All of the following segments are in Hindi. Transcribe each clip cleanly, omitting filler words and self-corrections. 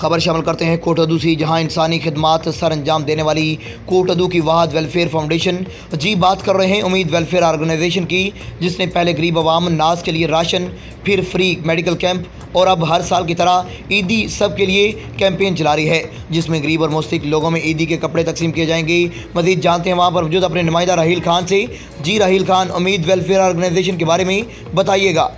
खबर शामिल करते हैं कोटद्दू से, जहां इंसानी खिदमात सर अंजाम देने वाली कोटद्दू की वहाद वेलफेयर फाउंडेशन जी बात कर रहे हैं उम्मीद वेलफेयर ऑर्गेनाइजेशन की, जिसने पहले गरीब आवाम नाज के लिए राशन, फिर फ्री मेडिकल कैंप और अब हर साल की तरह ईदी सब के लिए कैंपेन चला रही है, जिसमें गरीब और मुस्तहिक लोगों में ईदी के कपड़े तकसीम किए जाएंगे। मजीद जानते हैं वहाँ पर मौजूद अपने नुमाइंदा राहील खान से। जी राहील खान, उम्मीद वेलफेयर ऑर्गेनाइजेशन के बारे में बताइएगा।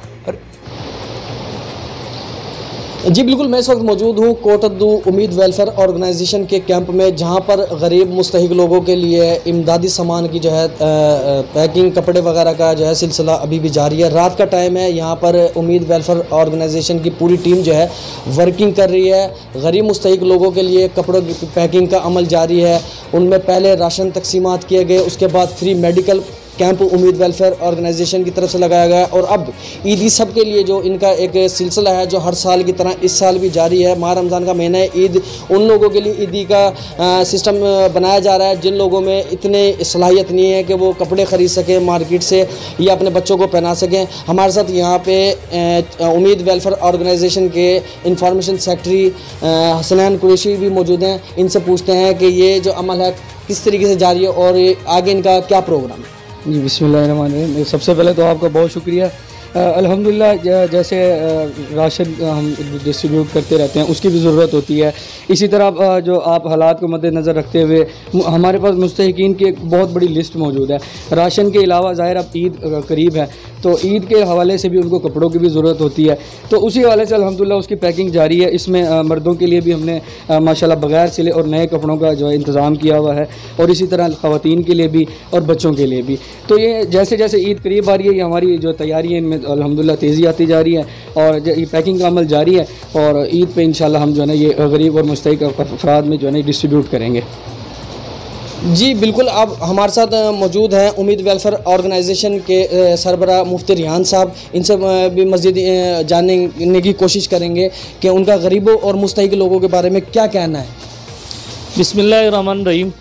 जी बिल्कुल, मैं इस वक्त मौजूद हूँ कोटद्दू उम्मीद वेलफेयर ऑर्गेनाइजेशन के कैंप में, जहाँ पर गरीब मुस्तहिक लोगों के लिए इमदादी सामान की जो है पैकिंग, कपड़े वगैरह का जो है सिलसिला अभी भी जारी है। रात का टाइम है, यहाँ पर उम्मीद वेलफेयर ऑर्गेनाइजेशन की पूरी टीम जो है वर्किंग कर रही है। गरीब मुस्तहिक लोगों के लिए कपड़ों की पैकिंग का अमल जारी है। उनमें पहले राशन तकसीमात किए गए, उसके बाद फ्री मेडिकल कैंप उम्मीद वेलफेयर ऑर्गेनाइजेशन की तरफ से लगाया गया और अब ईदी सब के लिए जो इनका एक सिलसिला है जो हर साल की तरह इस साल भी जारी है। माह रमज़ान का महीना है, ईद उन लोगों के लिए ईदी का सिस्टम बनाया जा रहा है जिन लोगों में इतने सलाहियत नहीं है कि वो कपड़े ख़रीद सकें मार्केट से या अपने बच्चों को पहना सकें। हमारे साथ यहाँ पे उम्मीद वेलफेयर ऑर्गेनाइजेशन के इंफॉर्मेशन सेक्रेटरी हसनैन कुरैशी भी मौजूद हैं। इनसे पूछते हैं कि ये जो अमल है किस तरीके से जारी है और आगे इनका क्या प्रोग्राम है। जी बिस्मिल्लाहिर्रहमानिर्रहीम। सबसे पहले तो आपका बहुत शुक्रिया। अल्हम्दुलिल्लाह, जैसे राशन हम डिस्ट्रीब्यूट करते रहते हैं उसकी भी ज़रूरत होती है, इसी तरह जो आप हालात को मद्देनज़र रखते हुए हमारे पास मुस्तहिकीन की एक बहुत बड़ी लिस्ट मौजूद है। राशन के अलावा ज़ाहिर अब ईद करीब है तो ईद के हवाले से भी उनको कपड़ों की भी ज़रूरत होती है, तो उसी हवाले से अल्हम्दुलिल्लाह उसकी पैकिंग जारी है। इसमें मर्दों के लिए भी हमने माशाल्लाह बग़ैर सिले और नए कपड़ों का जो है इंतज़ाम किया हुआ है और इसी तरह ख़वातीन के लिए भी और बच्चों के लिए भी। तो ये जैसे जैसे ईद करीब आ रही है, ये हमारी जो तैयारी है इनमें अल्हम्दुलिल्लाह तेज़ी आती जा रही है और ये पैकिंग का अमल जारी है और ईद पे इंशाल्लाह हम जो है ना ये गरीब और मुस्तहिक अफराद में जो है ना डिस्ट्रीब्यूट करेंगे। जी बिल्कुल, अब हमारे साथ मौजूद हैं उम्मीद वेलफेयर ऑर्गेनाइजेशन के सरबराह मुफ्ती रिहान साहब। इनसे भी मज़ीद जानने की कोशिश करेंगे कि उनका गरीबों और मुस्तहिक लोगों के बारे में क्या कहना है। बिस्मिल्लाहिर्रहमानिर्रहीम।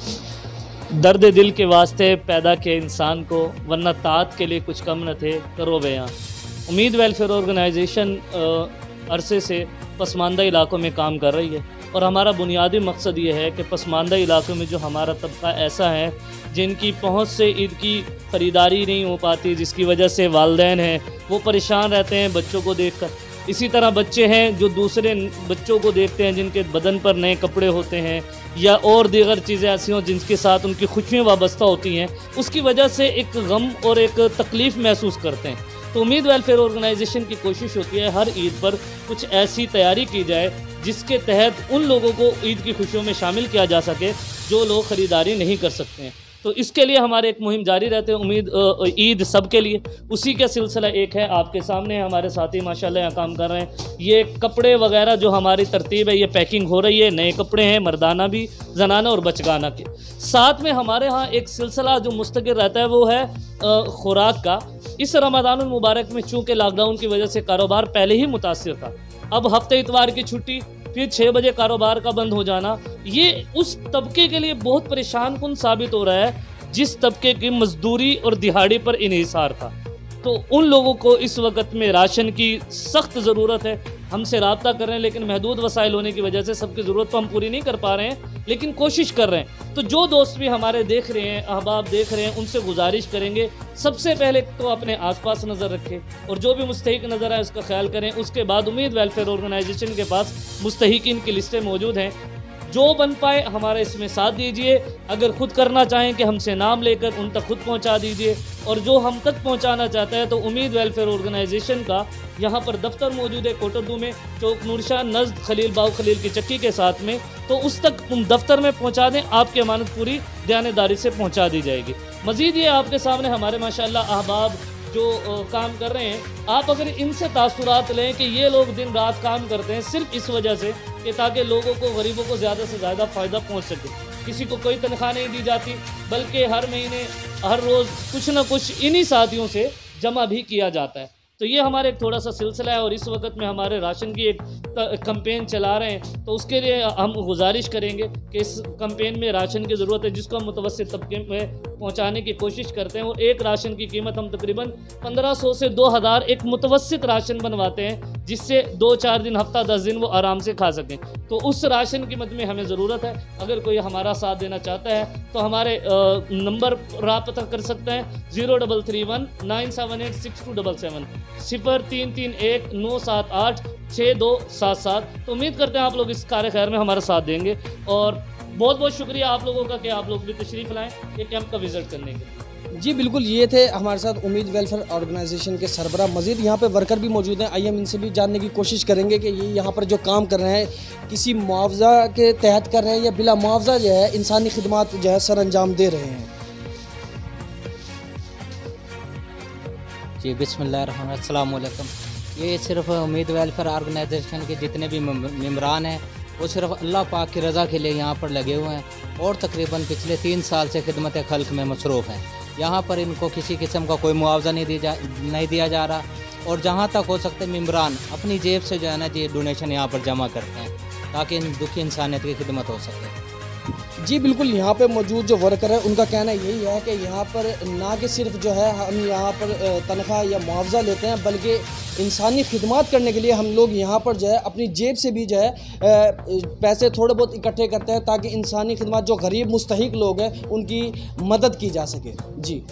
दर्द दिल के वास्ते पैदा के इंसान को, वरना तात के लिए कुछ कम न थे करो बयां। उम्मीद वेलफेयर ऑर्गेनाइजेशन अरसे से पसमानदा इलाकों में काम कर रही है और हमारा बुनियादी मकसद ये है कि पसमानदा इलाकों में जो हमारा तबका ऐसा है जिनकी पहुंच से ईद की ख़रीदारी नहीं हो पाती, जिसकी वजह से वालिदैन हैं वो परेशान रहते हैं बच्चों को देखकर। इसी तरह बच्चे हैं जो दूसरे बच्चों को देखते हैं जिनके बदन पर नए कपड़े होते हैं या और दीगर चीज़ें ऐसी हों जिनके साथ उनकी खुशियाँ वाबस्ता होती हैं, उसकी वजह से एक गम और एक तकलीफ़ महसूस करते हैं। तो उम्मीद वेलफेयर ऑर्गेनाइजेशन की कोशिश होती है हर ईद पर कुछ ऐसी तैयारी की जाए जिसके तहत उन लोगों को ईद की खुशियों में शामिल किया जा सके जो लोग ख़रीदारी नहीं कर सकते हैं। तो इसके लिए हमारे एक मुहिम जारी रहते हैं उम्मीद ईद सब के लिए। उसी का सिलसिला एक है, आपके सामने हमारे साथी माशाल्लाह यहाँ काम कर रहे हैं। ये कपड़े वगैरह जो हमारी तरतीब है ये पैकिंग हो रही है, नए कपड़े हैं मर्दाना भी, जनाना और बचगाना के। साथ में हमारे यहाँ एक सिलसिला जो मुस्तकिल रहता है वो है खुराक का। इस रमज़ानुल मुबारक में चूँकि लॉकडाउन की वजह से कारोबार पहले ही मुतासिर था, अब हफ्ते इतवार की छुट्टी, फिर 6 बजे कारोबार का बंद हो जाना, ये उस तबके के लिए बहुत परेशान कुन साबित हो रहा है जिस तबके की मजदूरी और दिहाड़ी पर इन्हिसार था। तो उन लोगों को इस वक्त में राशन की सख्त ज़रूरत है। हमसे रब्ता कर रहे हैं लेकिन महदूद वसाइल होने की वजह से सबकी ज़रूरत तो हम पूरी नहीं कर पा रहे हैं, लेकिन कोशिश कर रहे हैं। तो जो दोस्त भी हमारे देख रहे हैं, अहबाब देख रहे हैं, उनसे गुजारिश करेंगे सबसे पहले तो अपने आसपास नज़र रखें और जो भी मुस्तहिक नज़र आए उसका ख्याल करें। उसके बाद उम्मीद वेलफेयर ऑर्गेनाइजेशन के पास मुस्तहिकीन की लिस्टें मौजूद हैं, जो बन पाए हमारा इसमें साथ दीजिए। अगर ख़ुद करना चाहें कि हमसे नाम लेकर उन तक खुद पहुंचा दीजिए, और जो हम तक पहुंचाना चाहता है तो उम्मीद वेलफेयर ऑर्गेनाइजेशन का यहाँ पर दफ्तर मौजूद है कोटद्दू में, चौक नूरशाह नज़द खलील बाऊ खलील की चक्की के साथ में। तो उस तक दफ्तर में पहुँचा दें, आपकी अमानत पूरी दयानतदारी से पहुँचा दी जाएगी। मज़ीद ये आपके सामने हमारे माशाल्लाह अहबाब जो काम कर रहे हैं, आप अगर इनसे तासुरात लें कि ये लोग दिन रात काम करते हैं सिर्फ इस वजह से कि ताकि लोगों को, गरीबों को ज़्यादा से ज़्यादा फ़ायदा पहुंच सके। किसी को कोई तनख्वाह नहीं दी जाती, बल्कि हर महीने हर रोज़ कुछ ना कुछ इन्हीं साथियों से जमा भी किया जाता है। तो ये हमारे एक थोड़ा सा सिलसिला है और इस वक्त में हमारे राशन की एक कैंपेन चला रहे हैं, तो उसके लिए हम गुजारिश करेंगे कि इस कैंपेन में राशन की ज़रूरत है जिसको हम मुतवस्सित तबके में पहुंचाने की कोशिश करते हैं। और एक राशन की कीमत हम तकरीबन 1500 से 2000 एक मुतवस्सित राशन बनवाते हैं, जिससे 2-4 दिन, हफ्ता 10 दिन वो आराम से खा सकें। तो उस राशन कीमत में हमें ज़रूरत है। अगर कोई हमारा साथ देना चाहता है तो हमारे नंबर रब्ता कर सकते हैं 0331 978 6277 0331 978 6277। तो उम्मीद करते हैं आप लोग इस कार्य खैर में हमारा साथ देंगे। और बहुत बहुत शुक्रिया आप लोगों का कि आप लोग भी तशरीफ़ लाएँ ये कैंप का विज़िट करने के लिए। जी बिल्कुल, ये थे हमारे साथ उम्मीद वेलफेयर ऑर्गेनाइजेशन के सरबराह। मज़ीद यहाँ पे वर्कर भी मौजूद हैं, आइए हम इनसे भी जानने की कोशिश करेंगे कि ये यहाँ पर जो काम कर रहे हैं किसी मुआवजा के तहत कर रहे हैं या बिला मुआवजा जो है इंसानी खिदमात जो है सर अंजाम दे रहे हैं। जी बिस्मिल्लाहिर्रहमानिर्रहीम, अस्सलाम वालेकुम। ये सिर्फ उम्मीद वेलफेयर ऑर्गेनाइजेशन के जितने भी मेम्बरान हैं वो सिर्फ अल्लाह पाक की रज़ा के लिए यहाँ पर लगे हुए हैं और तकरीबन पिछले 3 साल से खिदमत खल्क में मसरूफ़ हैं। यहाँ पर इनको किसी किस्म का कोई मुआवजा नहीं दिया जा रहा। और जहाँ तक हो सकता है मेम्बरान अपनी जेब से जो है ना जी डोनेशन यहाँ पर जमा करते हैं ताकि इन दुखी इंसानियत की खिदमत हो सके। जी बिल्कुल, यहाँ पे मौजूद जो वर्कर है उनका कहना यही है कि यहाँ पर ना कि सिर्फ जो है हम यहाँ पर तनख्वाह या मुआवजा लेते हैं, बल्कि इंसानी खिदमत करने के लिए हम लोग यहाँ पर जो है अपनी जेब से भी जो है पैसे थोड़े बहुत इकट्ठे करते हैं ताकि इंसानी खिदमत जो गरीब मुस्तहिक लोग हैं उनकी मदद की जा सके। जी।